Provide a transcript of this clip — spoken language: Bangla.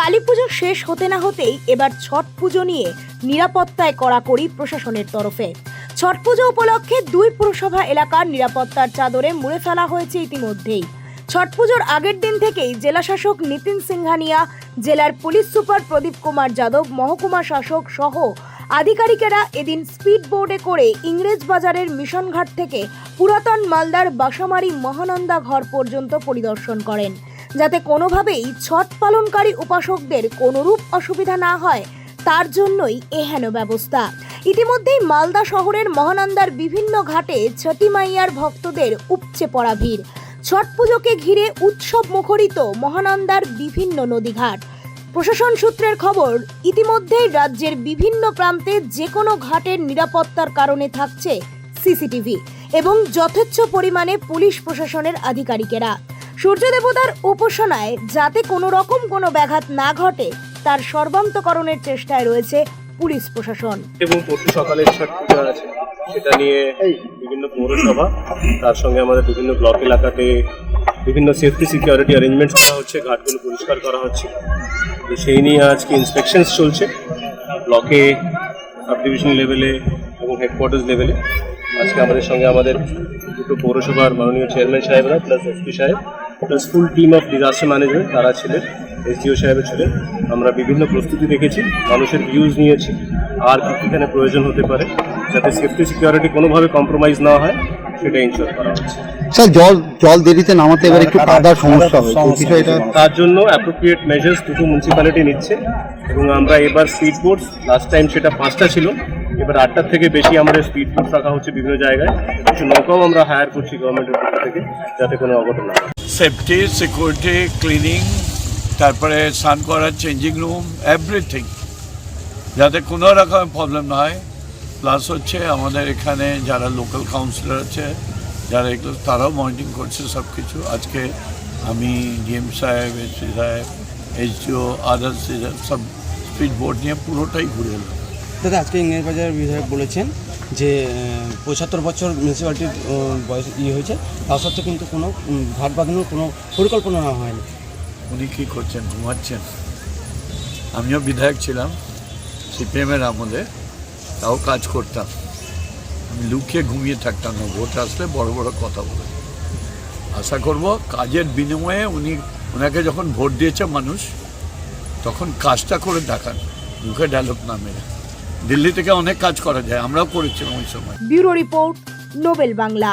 কালী পুজো শেষ হতে না হতেই এবার ছট পুজো নিয়ে নিরাপত্তায় কড়াকড়ি প্রশাসনের তরফে। ছট পুজো উপলক্ষে 2 পুরসভা এলাকার নিরাপত্তার চাদরে মুড়ে ফেলা হয়েছে ইতিমধ্যেই। ছট পুজোর আগের দিন থেকেই জেলা শাসক নিতিন সিংহানিয়া, জেলার পুলিশ সুপার প্রদীপ কুমার যাদব, মহকুমা শাসক সহ আধিকারিকেরা এদিন স্পিড বোর্ডে করে ইংরেজ বাজারের মিশনঘাট থেকে পুরাতন মালদার বাসামারি মহানন্দা ঘর পর্যন্ত পরিদর্শন করেন, যাতে কোনোভাবেই ছট পালনকারী উপাসকদের কোনোরূপ অসুবিধা না হয় তার জন্যই এহেন ব্যবস্থা। ইতিমধ্যেই মালদা শহরের মহানন্দার বিভিন্ন ঘাটে ছটি মাইয়ার ভক্তদের উপচে পড়া ভিড়। ছট পুজোকে ঘিরে উৎসব মুখরিত মহানন্দার বিভিন্ন নদীঘাট। প্রশাসন সূত্রের খবর, ইতিমধ্যেই রাজ্যের বিভিন্ন প্রান্তে যে কোনো ঘাটের নিরাপত্তার কারণে থাকছে সিসিটিভি এবং যথেচ্ছ পরিমাণে পুলিশ প্রশাসনের আধিকারিকেরা। সূর্য দেবতার উপাসনায় যাতে কোনো রকম কোনো ব্যাঘাত না ঘটে তার সর্বান্তকরণের চেষ্টায় রয়েছে পুলিশ প্রশাসন। এবং পরশু সকালে ছট পূজা আছে, সেটা নিয়ে বিভিন্ন পৌরসভা তার সঙ্গে আমাদের বিভিন্ন ব্লক এলাকাতে বিভিন্ন সেফটি সিকিউরিটি অ্যারেঞ্জমেন্টস করা হচ্ছে, ঘাটগুলো পরিষ্কার করা হচ্ছে। তো সেই নিয়ে আজকে ইন্সপেকশনস চলছে ব্লকে, সাব ডিভিশন লেভেলে এবং হেডকোয়ার্টার্স লেভেলে। আজকে আমাদের সঙ্গে আমাদের দুটো পৌরসভার মাননীয় চেয়ারম্যান সাহেবরা প্লাস এসপি সাহেব plus full team of disaster management তারা ছিলেন, এসডিও সাহেবের ছিলেন। আমরা বিভিন্ন প্রস্তুতি রেখেছি, মানুষের ভিউজ নিয়েছি আর কী এখানে প্রয়োজন হতে পারে যাতে সেফটি সিকিউরিটি কোনোভাবে কম্প্রোমাইজ না হয় সেটা ইনশিওর করা হচ্ছে। স্যার, জল দেরিতে নামাতে এবার একটু কাদার সমস্যা হয়েছে, তার জন্য অ্যাপ্রোপ্রিয়েট মেজার্স দুটো মিউনিসিপ্যালিটি নিচ্ছে এবং আমরা এবার স্পিড বোটস, লাস্ট টাইম সেটা 5টা ছিল, এবার 8টার থেকে বেশি আমাদের স্পিড বোটস রাখা হচ্ছে বিভিন্ন জায়গায়। কিছু নৌকাও আমরা হায়ার করছি গভর্নমেন্টের পক্ষ থেকে যাতে কোনো অঘটন না হয়। সেফটি, সিকিউরিটি, ক্লিনিং, তারপরে স্নান করার চেঞ্জিং রুম, এভরিথিং যাতে কোনো রকম প্রবলেম না হয়। প্লাস হচ্ছে আমাদের এখানে যারা লোকাল কাউন্সিলর আছে যারা এগুলো তারাও মনিটরিং করছে সব কিছু। আজকে আমি ডিএম সাহেব, এসপি সাহেব, এইচডিও, আদার্স সব স্পিড বোর্ড নিয়ে পুরোটাই ঘুরে এলাম। দাদা, আজকে ইংরেজ বাজার বিধায়ক বলেছেন যে 75 বছর মিউনিসিপ্যালিটির বয়স হয়েছে, তা সত্ত্বেও কিন্তু কোনো ঘাট বাঁধানোর কোনো পরিকল্পনা না হয়নি। উনি কী করছেন? ঘুমাচ্ছেন। আমিও বিধায়ক ছিলাম সিপিএমের আমলে, তাও কাজ করতাম। আমি লুকিয়ে ঘুমিয়ে থাকতাম না, ভোট আসলে বড় বড় কথা বলে। আশা করব কাজের বিনিময়ে ওনাকে যখন ভোট দিয়েছে মানুষ, তখন কাজটা করে দেখান, মুখে ডায়লগ না মেরে। দিল্লি থেকে অনেক কাজ করা যায়, আমরাও করেছিলাম ওই সময়। Bureau report, Nobel Bangla.